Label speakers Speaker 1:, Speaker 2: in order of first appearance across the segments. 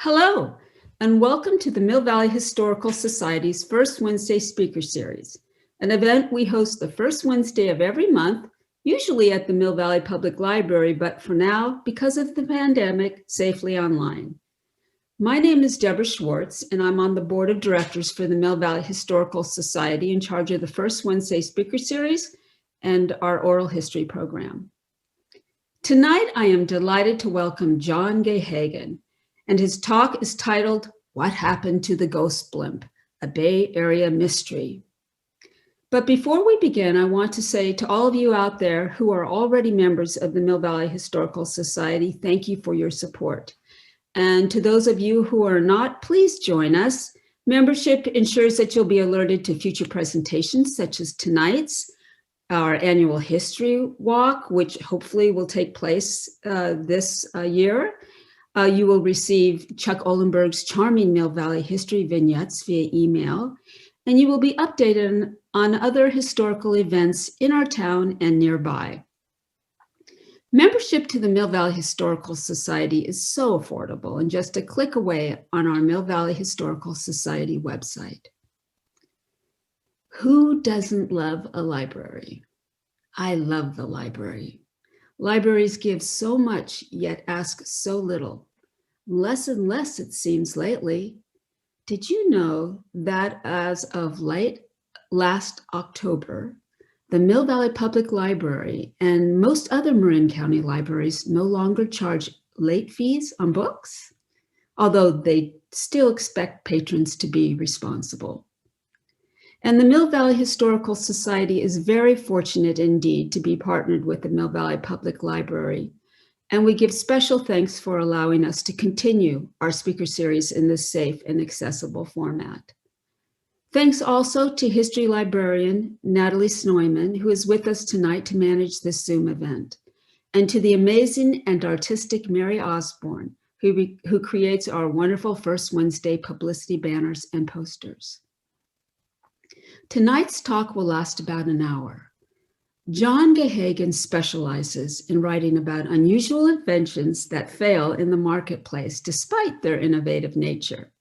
Speaker 1: Hello, and welcome to the Mill Valley Historical Society's First Wednesday Speaker Series, an event we host the first Wednesday of every month, usually at the Mill Valley Public Library, but for now, because of the pandemic, safely online. My name is Deborah Schwartz, and I'm on the board of directors for the Mill Valley Historical Society in charge of the First Wednesday Speaker Series and our oral history program. Tonight, I am delighted to welcome John Geoghegan, and his talk is titled, What Happened to the Ghost Blimp? A Bay Area Mystery. But before we begin, I want to say to all of you out there who are already members of the Mill Valley Historical Society, thank you for your support. And to those of you who are not, please join us. Membership ensures that you'll be alerted to future presentations such as tonight's, our annual history walk, which hopefully will take place this year. You will receive Chuck Ohlenberg's charming Mill Valley history vignettes via email, and you will be updated on other historical events in our town and nearby. Membership to the Mill Valley Historical Society is so affordable and just a click away on our Mill Valley Historical Society website. Who doesn't love a library? I love the library. Libraries give so much, yet ask so little. Less and less, it seems, lately. Did you know that as of last October, the Mill Valley Public Library and most other Marin County libraries no longer charge late fees on books, although they still expect patrons to be responsible. And the Mill Valley Historical Society is very fortunate indeed to be partnered with the Mill Valley Public Library. And we give special thanks for allowing us to continue our speaker series in this safe and accessible format. Thanks also to history librarian Natalie Snoyman, who is with us tonight to manage this Zoom event, and to the amazing and artistic Mary Osborne, who creates our wonderful First Wednesday publicity banners and posters. Tonight's talk will last about an hour. John Geoghegan specializes in writing about unusual inventions that fail in the marketplace despite their innovative nature.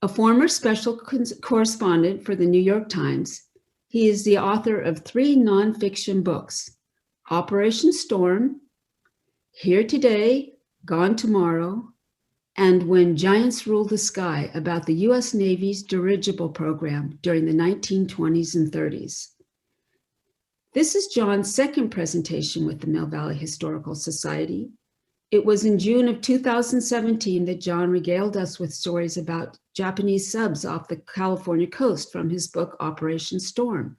Speaker 1: A former special correspondent for the New York Times, he is the author of 3 nonfiction books, Operation Storm, Here Today, Gone Tomorrow, and When Giants Ruled the Sky, about the U.S. Navy's dirigible program during the 1920s and 30s. This is John's second presentation with the Mill Valley Historical Society. It was in June of 2017 that John regaled us with stories about Japanese subs off the California coast from his book, Operation Storm,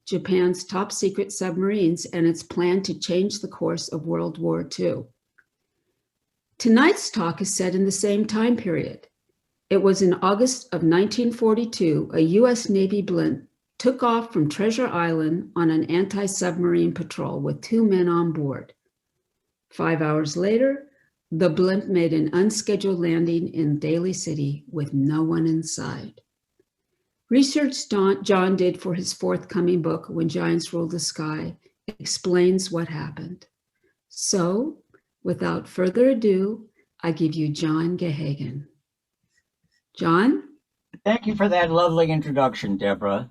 Speaker 1: Japan's top secret submarines and its plan to change the course of World War II. Tonight's talk is set in the same time period. It was in August of 1942, a U.S. Navy blimp took off from Treasure Island on an anti-submarine patrol with 2 men on board. 5 hours later, the blimp made an unscheduled landing in Daly City with no one inside. Research John did for his forthcoming book, When Giants Ruled the Sky, explains what happened. So, without further ado, I give you John Geoghegan. John?
Speaker 2: Thank you for that lovely introduction, Deborah.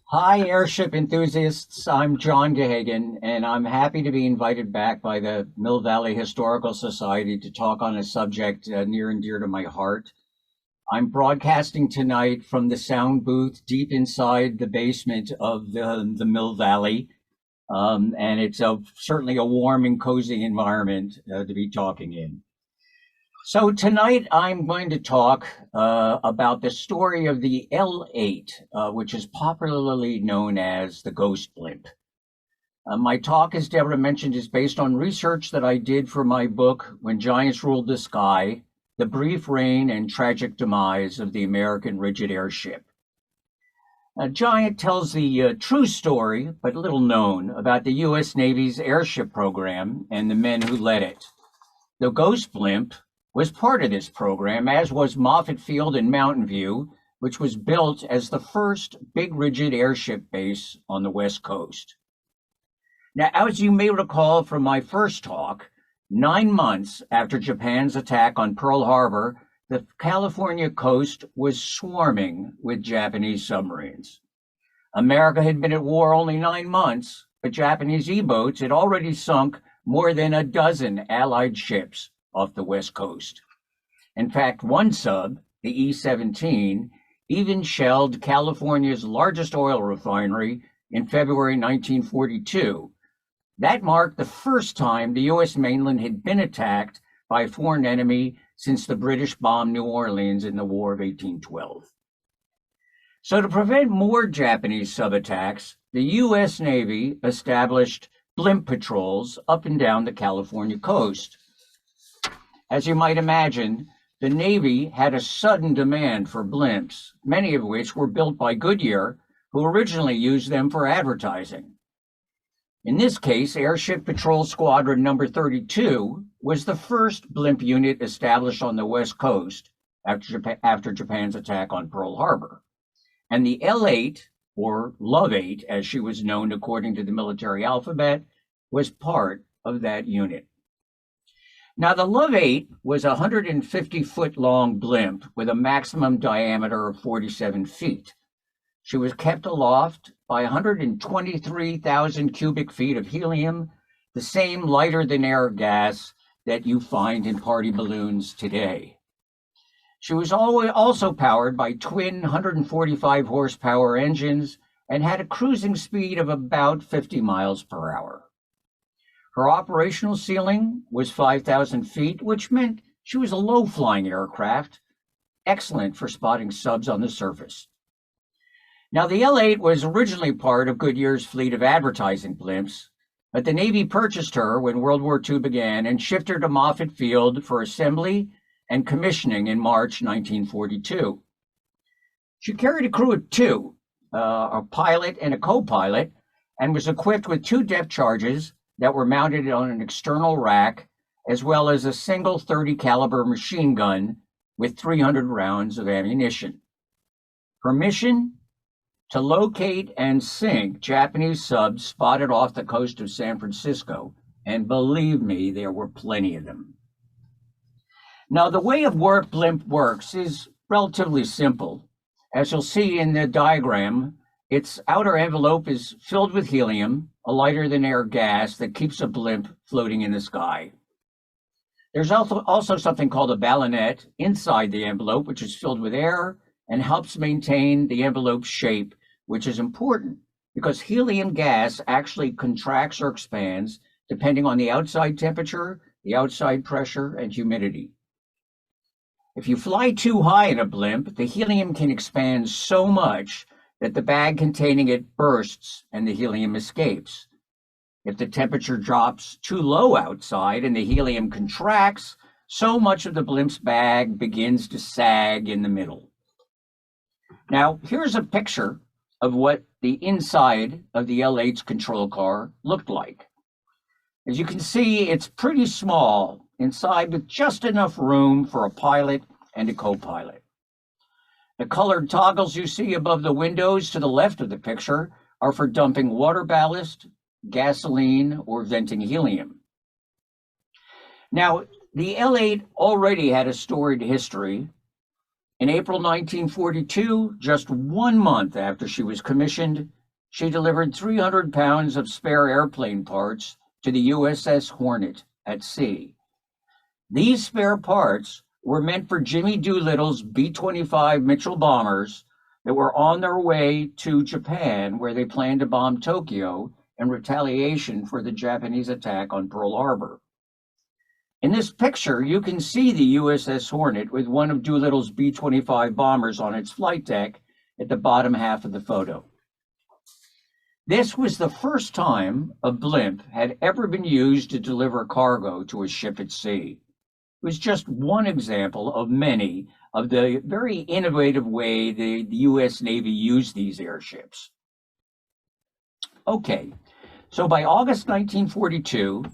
Speaker 2: Hi, airship enthusiasts. I'm John Geoghegan, and I'm happy to be invited back by the Mill Valley Historical Society to talk on a subject near and dear to my heart. I'm broadcasting tonight from the sound booth deep inside the basement of the Mill Valley. And it's certainly a warm and cozy environment to be talking in. So tonight I'm going to talk about the story of the L8, which is popularly known as the Ghost Blimp. My talk, as Deborah mentioned, is based on research that I did for my book, When Giants Ruled the Sky, The Brief Reign and Tragic Demise of the American Rigid Airship. Giant tells the true story, but little known, about the U.S. Navy's airship program and the men who led it. The Ghost Blimp was part of this program, as was Moffett Field in Mountain View, which was built as the first big rigid airship base on the West Coast. Now, as you may recall from my first talk, 9 months after Japan's attack on Pearl Harbor, the California coast was swarming with Japanese submarines. America had been at war only 9 months, but Japanese E-boats had already sunk more than a dozen Allied ships off the West Coast. In fact, one sub, the E-17, even shelled California's largest oil refinery in February 1942. That marked the first time the U.S. mainland had been attacked by a foreign enemy since the British bombed New Orleans in the War of 1812. So to prevent more Japanese sub-attacks, the U.S. Navy established blimp patrols up and down the California coast. As you might imagine, the Navy had a sudden demand for blimps, many of which were built by Goodyear, who originally used them for advertising. In this case, Airship Patrol Squadron Number 32 was the first blimp unit established on the West Coast after Japan's attack on Pearl Harbor. And the L-8, or Love 8, as she was known according to the military alphabet, was part of that unit. Now, the Love 8 was a 150-foot-long blimp with a maximum diameter of 47 feet. She was kept aloft by 123,000 cubic feet of helium, the same lighter-than-air gas that you find in party balloons today. She was also powered by twin 145-horsepower engines and had a cruising speed of about 50 miles per hour. Her operational ceiling was 5,000 feet, which meant she was a low-flying aircraft, excellent for spotting subs on the surface. Now, the L-8 was originally part of Goodyear's fleet of advertising blimps, but the Navy purchased her when World War II began and shipped her to Moffett Field for assembly and commissioning in March 1942. She carried a crew of two, a pilot and a co-pilot, and was equipped with 2 depth charges that were mounted on an external rack, as well as a single .30 caliber machine gun with 300 rounds of ammunition. Her mission? To locate and sink Japanese subs spotted off the coast of San Francisco, and believe me, there were plenty of them. Now, the way a blimp works is relatively simple. As you'll see in the diagram, its outer envelope is filled with helium, a lighter-than-air gas that keeps a blimp floating in the sky. There's also something called a ballonette inside the envelope, which is filled with air and helps maintain the envelope's shape, which is important because helium gas actually contracts or expands depending on the outside temperature, the outside pressure, and humidity. If you fly too high in a blimp, the helium can expand so much that the bag containing it bursts and the helium escapes. If the temperature drops too low outside and the helium contracts, so much of the blimp's bag begins to sag in the middle. Now, here's a picture of what the inside of the L-8's control car looked like. As you can see, it's pretty small inside with just enough room for a pilot and a co-pilot. The colored toggles you see above the windows to the left of the picture are for dumping water ballast, gasoline, or venting helium. Now, the L-8 already had a storied history. In April 1942, just 1 month after she was commissioned, she delivered 300 pounds of spare airplane parts to the USS Hornet at sea. These spare parts were meant for Jimmy Doolittle's B-25 Mitchell bombers that were on their way to Japan, where they planned to bomb Tokyo in retaliation for the Japanese attack on Pearl Harbor. In this picture, you can see the USS Hornet with one of Doolittle's B-25 bombers on its flight deck at the bottom half of the photo. This was the first time a blimp had ever been used to deliver cargo to a ship at sea. It was just one example of many of the very innovative way the U.S. Navy used these airships. Okay, so by August 1942,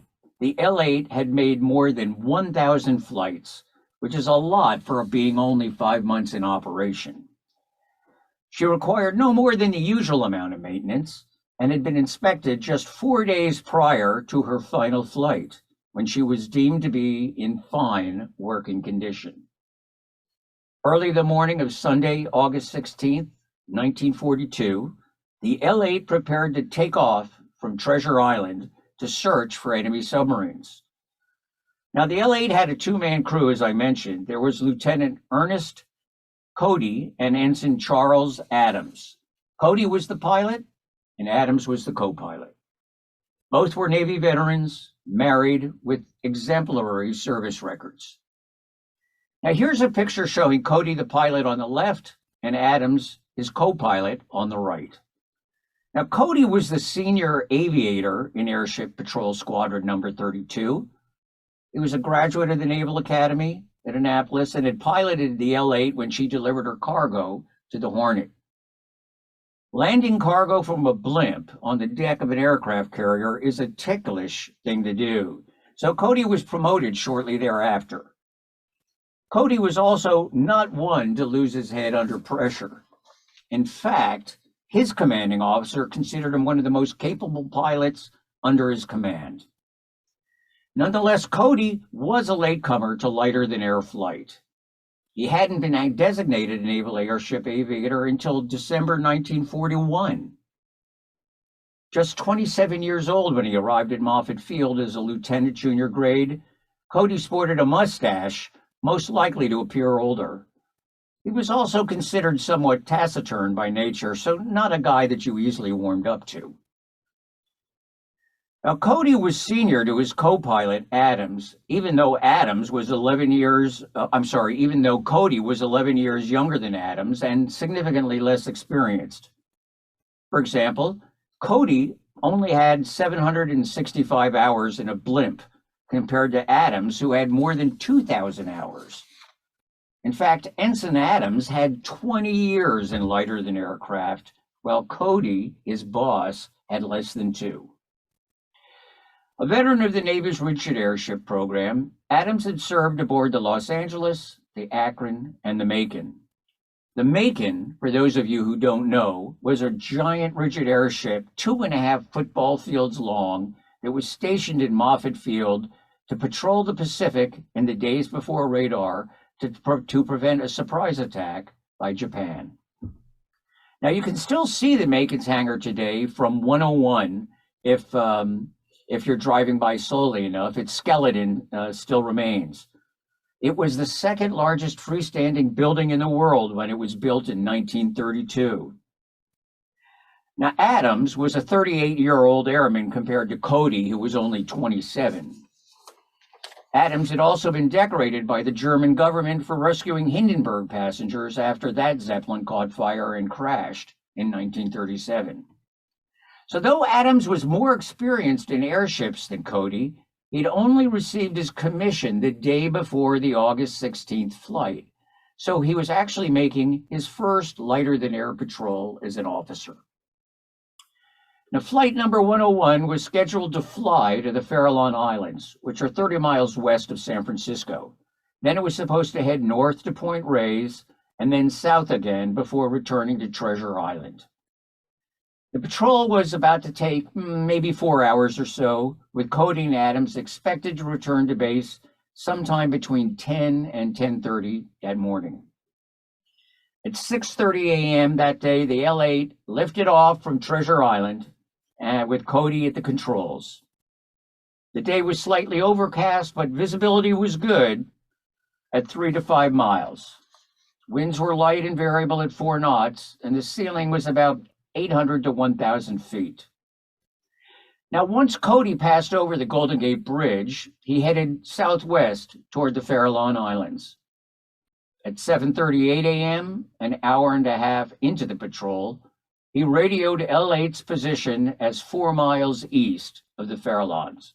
Speaker 2: the L-8 had made more than 1,000 flights, which is a lot for being only 5 months in operation. She required no more than the usual amount of maintenance and had been inspected just 4 days prior to her final flight, when she was deemed to be in fine working condition. Early the morning of Sunday, August 16th, 1942, the L-8 prepared to take off from Treasure Island to search for enemy submarines. Now, the L-8 had a two-man crew, as I mentioned. There was Lieutenant Ernest Cody and Ensign Charles Adams. Cody was the pilot, and Adams was the co-pilot. Both were Navy veterans, married, with exemplary service records. Now, here's a picture showing Cody, the pilot, on the left, and Adams, his co-pilot, on the right. Now, Cody was the senior aviator in Airship Patrol Squadron number 32. He was a graduate of the Naval Academy at Annapolis and had piloted the L-8 when she delivered her cargo to the Hornet. Landing cargo from a blimp on the deck of an aircraft carrier is a ticklish thing to do, so Cody was promoted shortly thereafter. Cody was also not one to lose his head under pressure. In fact, his commanding officer considered him one of the most capable pilots under his command. Nonetheless, Cody was a latecomer to lighter-than-air flight. He hadn't been designated a Naval Airship Aviator until December 1941. Just 27 years old when he arrived at Moffett Field as a lieutenant junior grade, Cody sported a mustache, most likely to appear older. He was also considered somewhat taciturn by nature, so not a guy that you easily warmed up to. Now, Cody was senior to his co-pilot, Adams, even though Cody was 11 years younger than Adams and significantly less experienced. For example, Cody only had 765 hours in a blimp compared to Adams, who had more than 2,000 hours. In fact, Ensign Adams had 20 years in lighter-than-air craft, while Cody, his boss, had less than 2. A veteran of the Navy's rigid airship program, Adams had served aboard the Los Angeles, the Akron, and the Macon. The Macon, for those of you who don't know, was a giant rigid airship 2.5 football fields long that was stationed in Moffett Field to patrol the Pacific in the days before radar to prevent a surprise attack by Japan. Now, you can still see the Macon's hangar today from 101 if you're driving by slowly enough. Its skeleton still remains. It was the second largest freestanding building in the world when it was built in 1932. Now, Adams was a 38-year-old airman compared to Cody, who was only 27. Adams had also been decorated by the German government for rescuing Hindenburg passengers after that Zeppelin caught fire and crashed in 1937. So though Adams was more experienced in airships than Cody, he'd only received his commission the day before the August 16th flight. So he was actually making his first lighter-than-air patrol as an officer. Now, flight number 101 was scheduled to fly to the Farallon Islands, which are 30 miles west of San Francisco. Then it was supposed to head north to Point Reyes and then south again before returning to Treasure Island. The patrol was about to take maybe 4 hours or so, with Cody and Adams expected to return to base sometime between 10 and 10:30 that morning. At 6:30 a.m. that day, the L-8 lifted off from Treasure Island with Cody at the controls. The day was slightly overcast, but visibility was good at 3 to 5 miles. Winds were light and variable at 4 knots, and the ceiling was about 800 to 1,000 feet. Now, once Cody passed over the Golden Gate Bridge, he headed southwest toward the Farallon Islands. At 7:38 a.m., an hour and a half into the patrol, he radioed L-8's position as 4 miles east of the Farallons.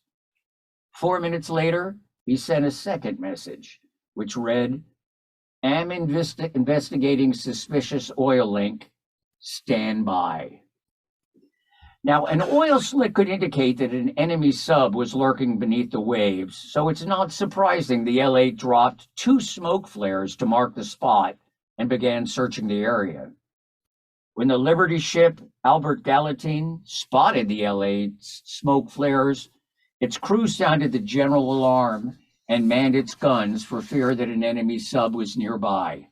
Speaker 2: 4 minutes later, he sent a second message, which read, "Am investigating suspicious oil link. Stand by." Now, an oil slick could indicate that an enemy sub was lurking beneath the waves, so it's not surprising the L-8 dropped 2 smoke flares to mark the spot and began searching the area. When the Liberty ship Albert Gallatin spotted the L-8's smoke flares, Its crew sounded the general alarm and manned its guns for fear that an enemy sub was nearby.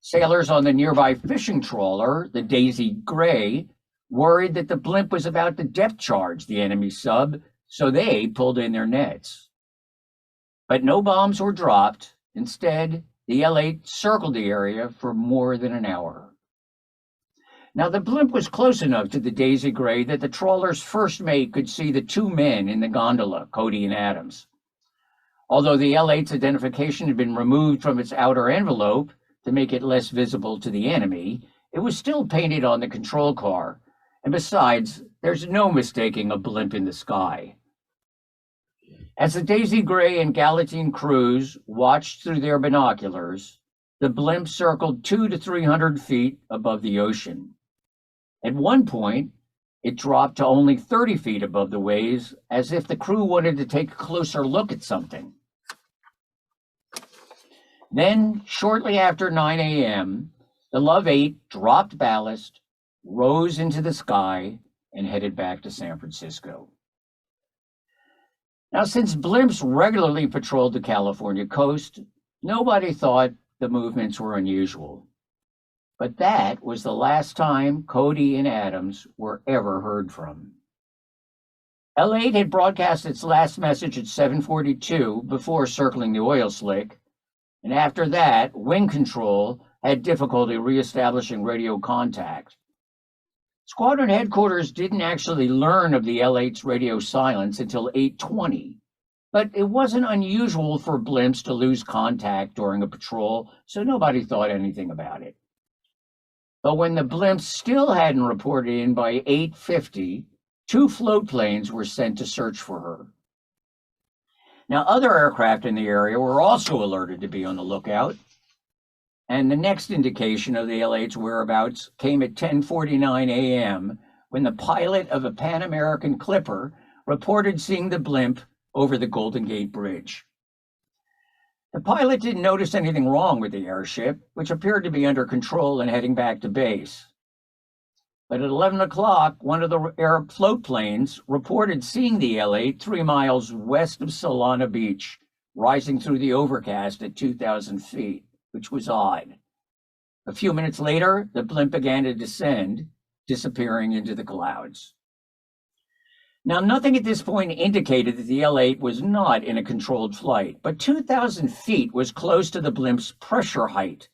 Speaker 2: Sailors on the nearby fishing trawler, the Daisy Gray, worried that the Blimp was about to depth charge the enemy sub, so they pulled in their nets. But no bombs were dropped. Instead, the L-8 circled the area for more than an hour. Now, the Blimp was close enough to the Daisy Gray that the trawler's first mate could see the two men in the gondola, Cody and Adams. Although the L-8's identification had been removed from its outer envelope to make it less visible to the enemy, it was still painted on the control car. And besides, there's no mistaking a Blimp in the sky. As the Daisy Gray and Galatine crews watched through their binoculars, the Blimp circled 200 to 300 feet above the ocean. At one point, it dropped to only 30 feet above the waves, as if the crew wanted to take a closer look at something. Then, shortly after 9 a.m., the Love 8 dropped ballast, rose into the sky, and headed back to San Francisco. Now, since Blimps regularly patrolled the California coast, nobody thought the movements were unusual. But that was the last time Cody and Adams were ever heard from. L8 had broadcast its last message at 7:42 before circling the oil slick, and after that, Wing Control had difficulty reestablishing radio contact. Squadron headquarters didn't actually learn of the L8's radio silence until 8:20, but it wasn't unusual for Blimps to lose contact during a patrol, so nobody thought anything about it. But when the Blimps still hadn't reported in by 8:50, 2 float planes were sent to search for her. Now, other aircraft in the area were also alerted to be on the lookout, and the next indication of the L8's whereabouts came at 10:49 a.m. when the pilot of a Pan American Clipper reported seeing the Blimp over the Golden Gate Bridge. The pilot didn't notice anything wrong with the airship, which appeared to be under control and heading back to base. But at 11 o'clock, one of the air float planes reported seeing the L8 3 miles west of Solana Beach, rising through the overcast at 2,000 feet, which was odd. A few minutes later, the Blimp began to descend, disappearing into the clouds. Now, nothing at this point indicated that the L8 was not in a controlled flight, but 2,000 feet was close to the Blimp's pressure height.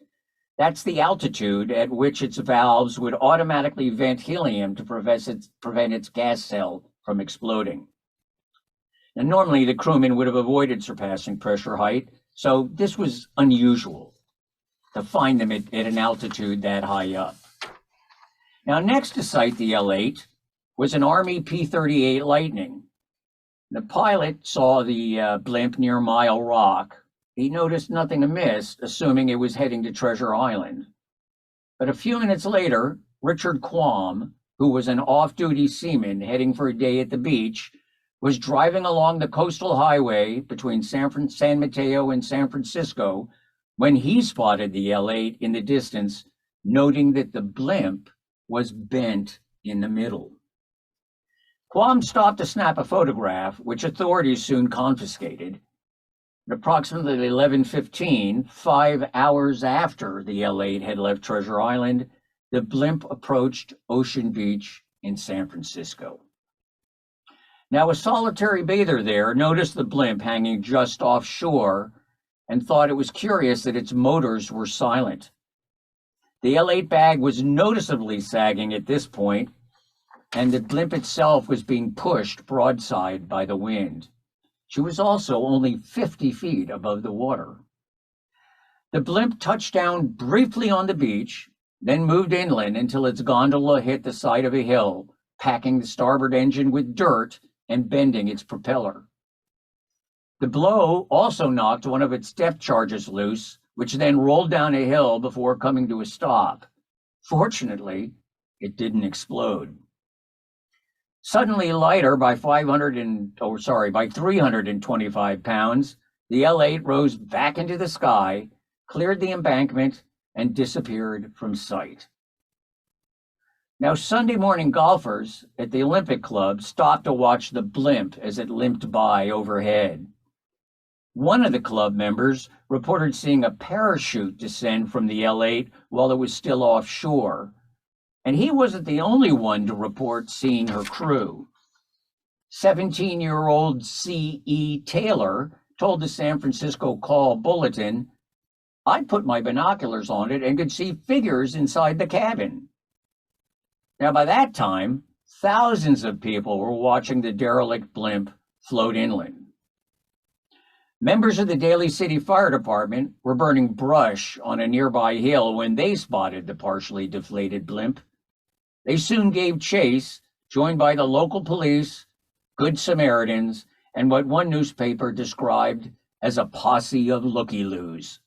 Speaker 2: That's the altitude at which its valves would automatically vent helium to prevent its gas cell from exploding. Now, normally, the crewmen would have avoided surpassing pressure height, so this was unusual to find them at an altitude that high up. Now, next to sight the L8 was an Army P-38 Lightning. The pilot saw the Blimp near Mile Rock. He noticed nothing amiss, assuming it was heading to Treasure Island. But a few minutes later, Richard Quam, who was an off-duty seaman heading for a day at the beach, was driving along the coastal highway between San Mateo and San Francisco when he spotted the L8 in the distance, noting that the Blimp was bent in the middle. Quam stopped to snap a photograph, which authorities soon confiscated. At approximately 11:15, 5 hours after the L8 had left Treasure Island, the Blimp approached Ocean Beach in San Francisco. Now, a solitary bather there noticed the Blimp hanging just offshore and thought it was curious that its motors were silent. The L8 bag was noticeably sagging at this point, and the Blimp itself was being pushed broadside by the wind. She was also only 50 feet above the water. The Blimp touched down briefly on the beach, then moved inland until its gondola hit the side of a hill, packing the starboard engine with dirt and bending its propeller. The blow also knocked one of its depth charges loose, which then rolled down a hill before coming to a stop. Fortunately, it didn't explode. Suddenly lighter by 325 pounds, the L8 rose back into the sky, cleared the embankment, and disappeared from sight. Now, Sunday morning golfers at the Olympic Club stopped to watch the Blimp as it limped by overhead. One of the club members reported seeing a parachute descend from the L8 while it was still offshore, and he wasn't the only one to report seeing her crew. 17-year-old C.E. Taylor told the San Francisco Call Bulletin, "I put my binoculars on it and could see figures inside the cabin." Now, by that time, thousands of people were watching the derelict Blimp float inland. Members of the Daly City Fire Department were burning brush on a nearby hill when they spotted the partially deflated Blimp. They soon gave chase, joined by the local police, Good Samaritans, and what one newspaper described as a posse of looky-loos.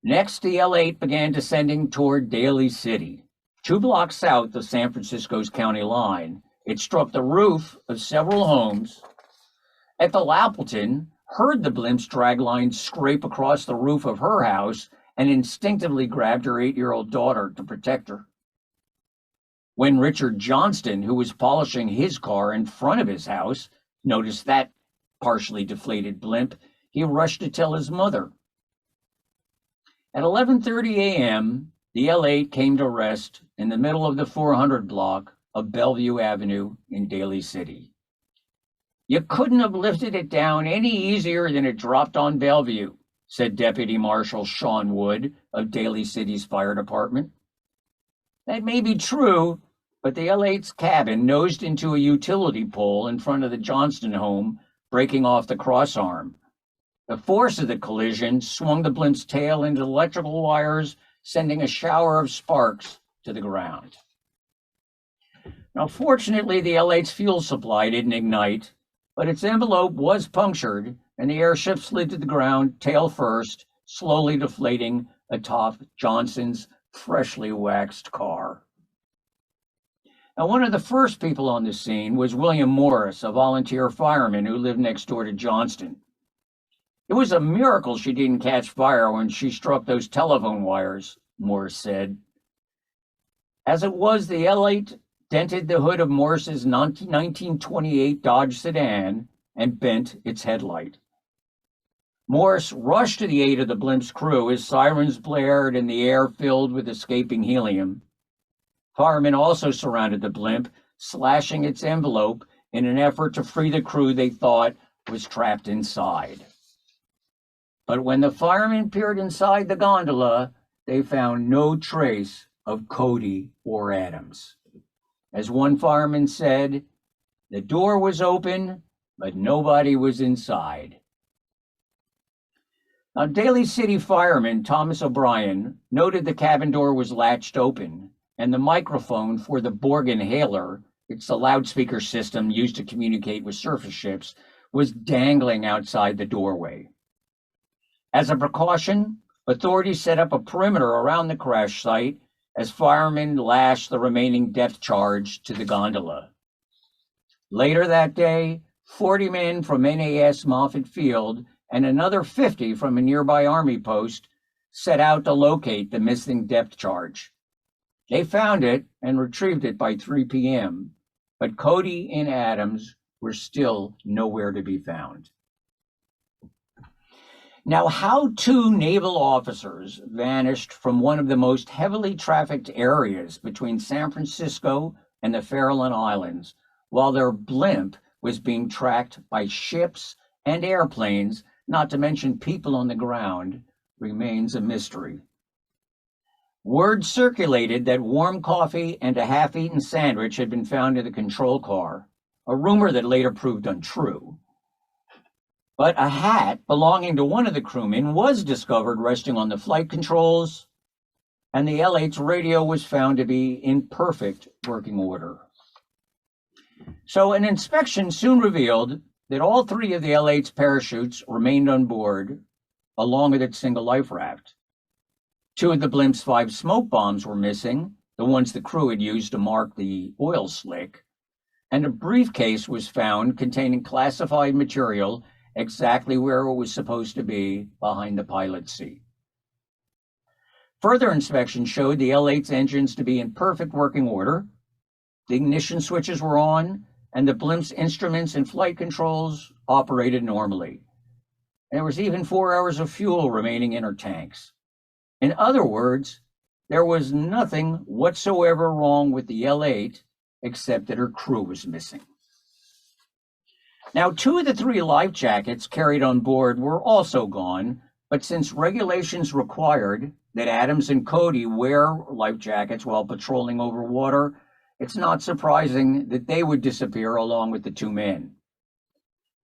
Speaker 2: Next, the L8 began descending toward Daly City. 2 blocks south of San Francisco's county line, it struck the roof of several homes. Ethel Appleton heard the Blimp's dragline scrape across the roof of her house and instinctively grabbed her 8-year-old daughter to protect her. When Richard Johnston, who was polishing his car in front of his house, noticed that partially deflated Blimp, he rushed to tell his mother. At 11:30 a.m., the L8 came to rest in the middle of the 400 block of Bellevue Avenue in Daly City. "You couldn't have lifted it down any easier than it dropped on Bellevue," said Deputy Marshal Sean Wood of Daly City's fire department. That may be true, but the L8's cabin nosed into a utility pole in front of the Johnston home, breaking off the crossarm. The force of the collision swung the Blimp's tail into electrical wires, sending a shower of sparks to the ground. Now, fortunately, the L8's fuel supply didn't ignite, but its envelope was punctured, and the airship slid to the ground, tail first, slowly deflating atop Johnston's freshly waxed car. Now, one of the first people on the scene was William Morris, a volunteer fireman who lived next door to Johnston. "It was a miracle she didn't catch fire when she struck those telephone wires," Morris said. As it was, the L8 dented the hood of Morris's 1928 Dodge sedan and bent its headlight. Morris rushed to the aid of the Blimp's crew as sirens blared and the air filled with escaping helium. Firemen also surrounded the Blimp, slashing its envelope in an effort to free the crew they thought was trapped inside. But when the firemen peered inside the gondola, they found no trace of Cody or Adams. As one fireman said, "The door was open, but nobody was inside." Now, Daly City fireman Thomas O'Brien noted the cabin door was latched open, and the microphone for the Borg inhaler, it's the loudspeaker system used to communicate with surface ships, was dangling outside the doorway. As a precaution, authorities set up a perimeter around the crash site as firemen lashed the remaining depth charge to the gondola. Later that day, 40 men from NAS Moffett Field and another 50 from a nearby Army post set out to locate the missing depth charge. They found it and retrieved it by 3 p.m., but Cody and Adams were still nowhere to be found. Now, how 2 naval officers vanished from one of the most heavily trafficked areas between San Francisco and the Farallon Islands, while their Blimp was being tracked by ships and airplanes, not to mention people on the ground, remains a mystery. Word circulated that warm coffee and a half-eaten sandwich had been found in the control car, a rumor that later proved untrue. But a hat belonging to one of the crewmen was discovered resting on the flight controls, and the L8's radio was found to be in perfect working order. So an inspection soon revealed that all 3 of the L8's parachutes remained on board, along with its single life raft. 2 of the Blimp's 5 smoke bombs were missing, the ones the crew had used to mark the oil slick, and a briefcase was found containing classified material exactly where it was supposed to be, behind the pilot's seat. Further inspection showed the L-8's engines to be in perfect working order. The ignition switches were on, and the Blimp's instruments and flight controls operated normally. There was even 4 hours of fuel remaining in her tanks. In other words, there was nothing whatsoever wrong with the L-8 except that her crew was missing. Now, 2 of the 3 life jackets carried on board were also gone, but since regulations required that Adams and Cody wear life jackets while patrolling over water, it's not surprising that they would disappear along with the 2 men.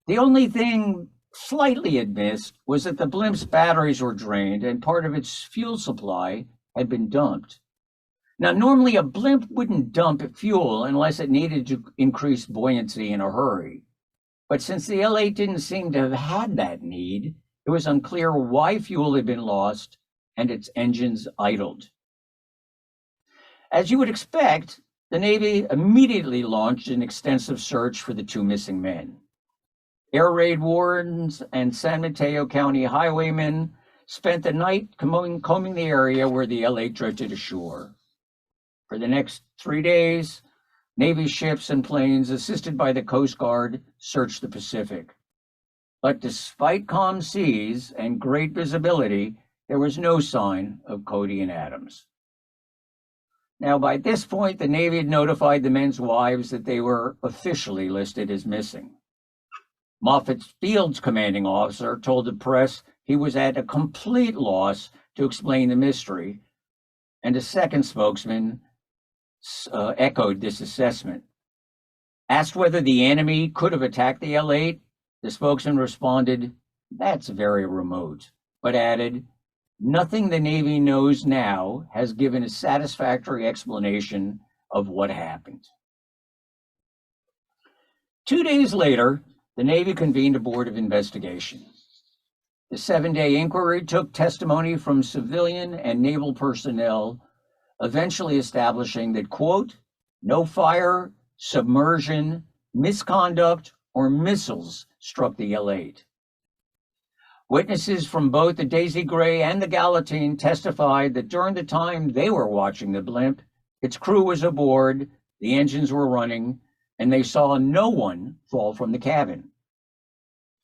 Speaker 2: The only thing slightly amiss was that the Blimp's batteries were drained and part of its fuel supply had been dumped. Now, normally a Blimp wouldn't dump fuel unless it needed to increase buoyancy in a hurry. But since the L-8 didn't seem to have had that need, it was unclear why fuel had been lost and its engines idled. As you would expect, the Navy immediately launched an extensive search for the 2 missing men. Air raid wardens and San Mateo County highwaymen spent the night combing the area where the L-8 drifted ashore. For the next 3 days, Navy ships and planes, assisted by the Coast Guard, searched the Pacific. But despite calm seas and great visibility, there was no sign of Cody and Adams. Now, by this point, the Navy had notified the men's wives that they were officially listed as missing. Moffett Field's commanding officer told the press he was at a complete loss to explain the mystery, and a second spokesman echoed this assessment. Asked whether the enemy could have attacked the L-8, the spokesman responded, "That's very remote," but added, "Nothing the Navy knows now has given a satisfactory explanation of what happened." 2 days later, the Navy convened a board of investigation. The 7-day inquiry took testimony from civilian and naval personnel, eventually establishing that, quote, "no fire, submersion, misconduct, or missiles struck the L-8. Witnesses from both the Daisy Gray and the Galatine testified that during the time they were watching the Blimp, its crew was aboard, the engines were running, and they saw no one fall from the cabin.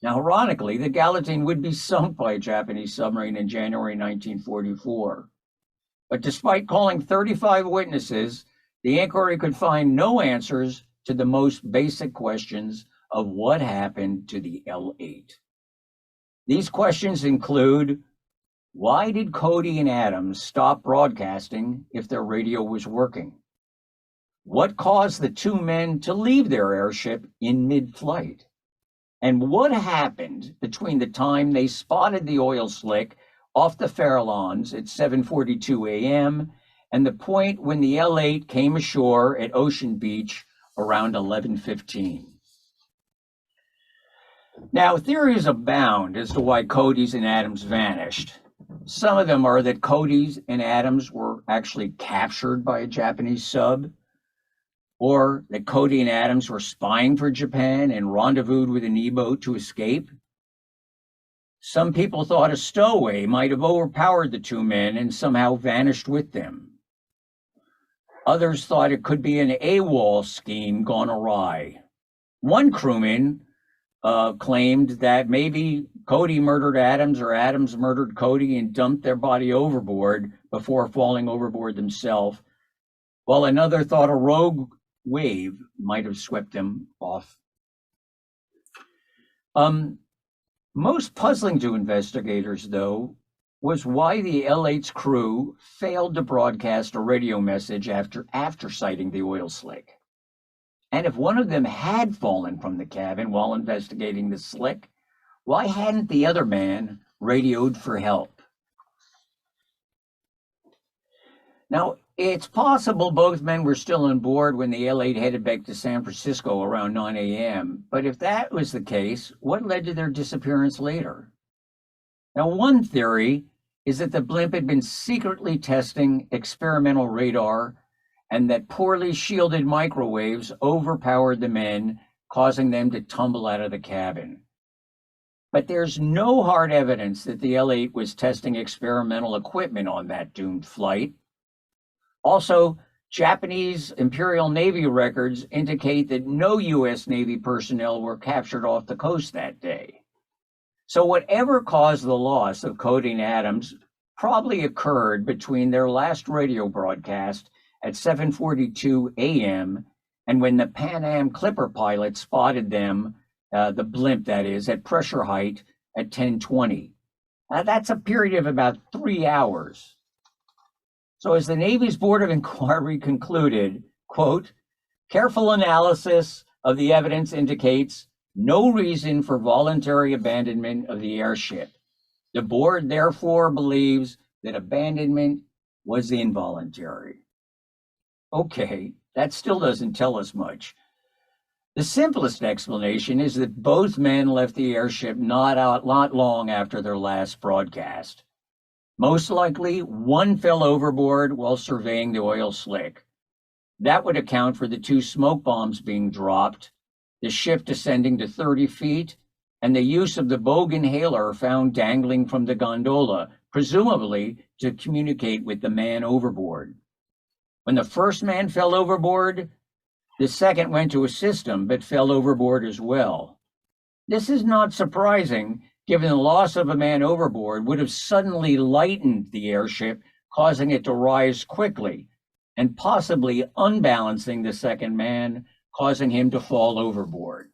Speaker 2: Now, ironically, the Galatine would be sunk by a Japanese submarine in January 1944. But despite calling 35 witnesses, the inquiry could find no answers to the most basic questions of what happened to the L-8. These questions include, why did Cody and Adams stop broadcasting if their radio was working? What caused the 2 men to leave their airship in mid-flight? And what happened between the time they spotted the oil slick off the Farallones at 7:42 a.m. and the point when the L-8 came ashore at Ocean Beach around 11:15? Now, theories abound as to why Cody's and Adams vanished. Some of them are that Cody's and Adams were actually captured by a Japanese sub, or that Cody and Adams were spying for Japan and rendezvoused with an E-boat to escape. Some people thought a stowaway might have overpowered the 2 men and somehow vanished with them. Others thought it could be an AWOL scheme gone awry. One crewman claimed that maybe Cody murdered Adams or Adams murdered Cody and dumped their body overboard before falling overboard themselves, while another thought a rogue wave might have swept them off. Most puzzling to investigators, though, was why the L-8's crew failed to broadcast a radio message after sighting the oil slick. And if one of them had fallen from the cabin while investigating the slick, why hadn't the other man radioed for help? Now, it's possible both men were still on board when the L-8 headed back to San Francisco around 9 a.m. But if that was the case, what led to their disappearance later? Now, one theory is that the Blimp had been secretly testing experimental radar and that poorly shielded microwaves overpowered the men, causing them to tumble out of the cabin. But there's no hard evidence that the L-8 was testing experimental equipment on that doomed flight. Also, Japanese Imperial Navy records indicate that no U.S. Navy personnel were captured off the coast that day. So whatever caused the loss of Cody and Adams probably occurred between their last radio broadcast at 7:42 a.m. and when the Pan Am Clipper pilot spotted them, the Blimp that is, at pressure height at 10:20. That's a period of about 3 hours. So as the Navy's Board of Inquiry concluded, quote, careful analysis of the evidence indicates no reason for voluntary abandonment of the airship. The board therefore believes that abandonment was involuntary. Okay, that still doesn't tell us much. The simplest explanation is that both men left the airship not long after their last broadcast. Most likely, one fell overboard while surveying the oil slick. That would account for the 2 smoke bombs being dropped, the ship descending to 30 feet, and the use of the Bogue inhaler found dangling from the gondola, presumably to communicate with the man overboard. When the first man fell overboard, the second went to assist him, but fell overboard as well. This is not surprising, given the loss of a man overboard would have suddenly lightened the airship, causing it to rise quickly, and possibly unbalancing the second man, causing him to fall overboard.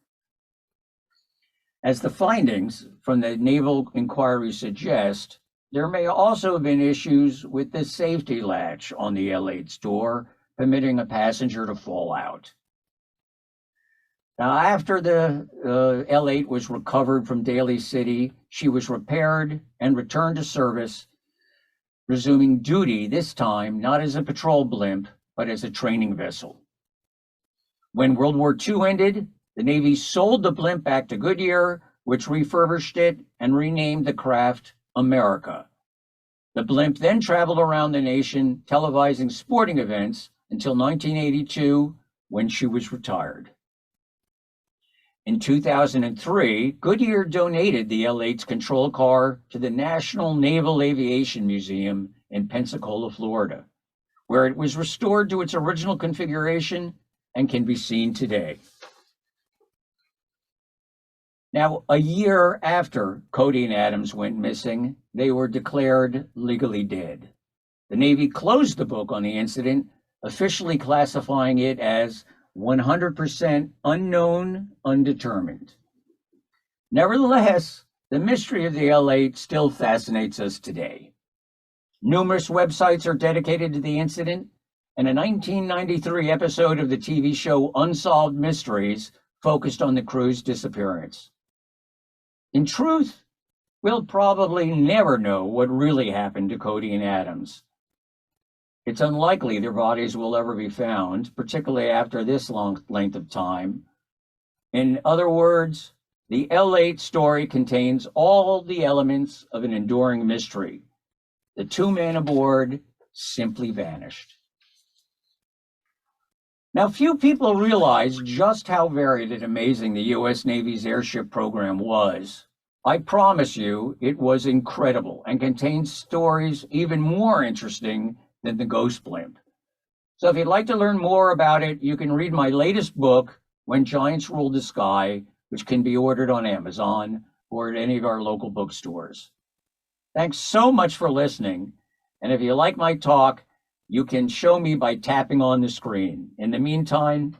Speaker 2: As the findings from the Naval Inquiry suggest, there may also have been issues with the safety latch on the L-8's door, permitting a passenger to fall out. Now, after the L-8 was recovered from Daly City, she was repaired and returned to service, resuming duty this time not as a patrol blimp, but as a training vessel. When World War II ended, the Navy sold the Blimp back to Goodyear, which refurbished it and renamed the craft America. The Blimp then traveled around the nation, televising sporting events until 1982, when she was retired. In 2003, Goodyear donated the L-8's control car to the National Naval Aviation Museum in Pensacola, Florida, where it was restored to its original configuration and can be seen today. Now, a year after Cody and Adams went missing, they were declared legally dead. The Navy closed the book on the incident, officially classifying it as 100% unknown, undetermined. Nevertheless, the mystery of the L-8 still fascinates us today. Numerous websites are dedicated to the incident, and a 1993 episode of the TV show Unsolved Mysteries focused on the crew's disappearance. In truth, we'll probably never know what really happened to Cody and Adams. It's unlikely their bodies will ever be found, particularly after this long length of time. In other words, the L-8 story contains all the elements of an enduring mystery. The 2 men aboard simply vanished. Now, few people realize just how varied and amazing the U.S. Navy's airship program was. I promise you, it was incredible and contains stories even more interesting than the Ghost Blimp. So if you'd like to learn more about it, you can read my latest book, When Giants Ruled the Sky, which can be ordered on Amazon or at any of our local bookstores. Thanks so much for listening. And if you like my talk, you can show me by tapping on the screen. In the meantime,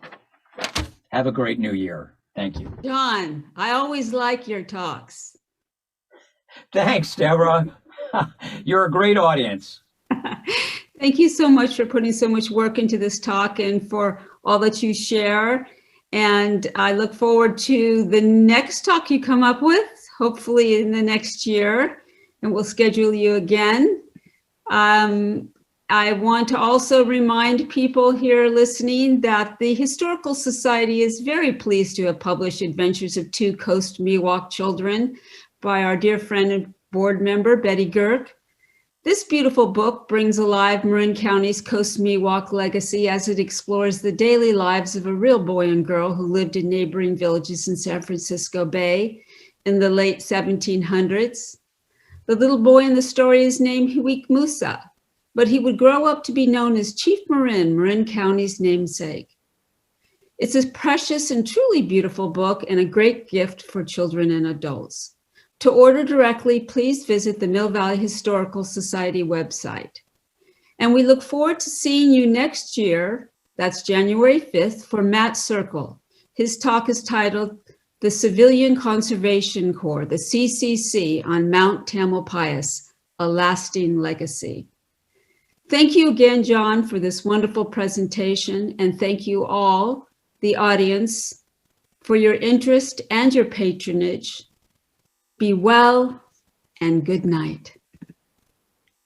Speaker 2: have a great new year. Thank you.
Speaker 1: John, I always like your talks.
Speaker 2: Thanks, Deborah. You're a great audience.
Speaker 1: Thank you so much for putting so much work into this talk and for all that you share. And I look forward to the next talk you come up with, hopefully in the next year, and we'll schedule you again. I want to also remind people here listening that the Historical Society is very pleased to have published Adventures of 2 Coast Miwok Children by our dear friend and board member, Betty Girk. This beautiful book brings alive Marin County's Coast Miwok legacy as it explores the daily lives of a real boy and girl who lived in neighboring villages in San Francisco Bay in the late 1700s. The little boy in the story is named Huik Musa, but he would grow up to be known as Chief Marin, Marin County's namesake. It's a precious and truly beautiful book and a great gift for children and adults. To order directly, please visit the Mill Valley Historical Society website. And we look forward to seeing you next year, that's January 5th, for Matt Circle. His talk is titled The Civilian Conservation Corps, the CCC, on Mount Tamalpais, A Lasting Legacy. Thank you again, John, for this wonderful presentation, and thank you all, the audience, for your interest and your patronage. Be well and good night.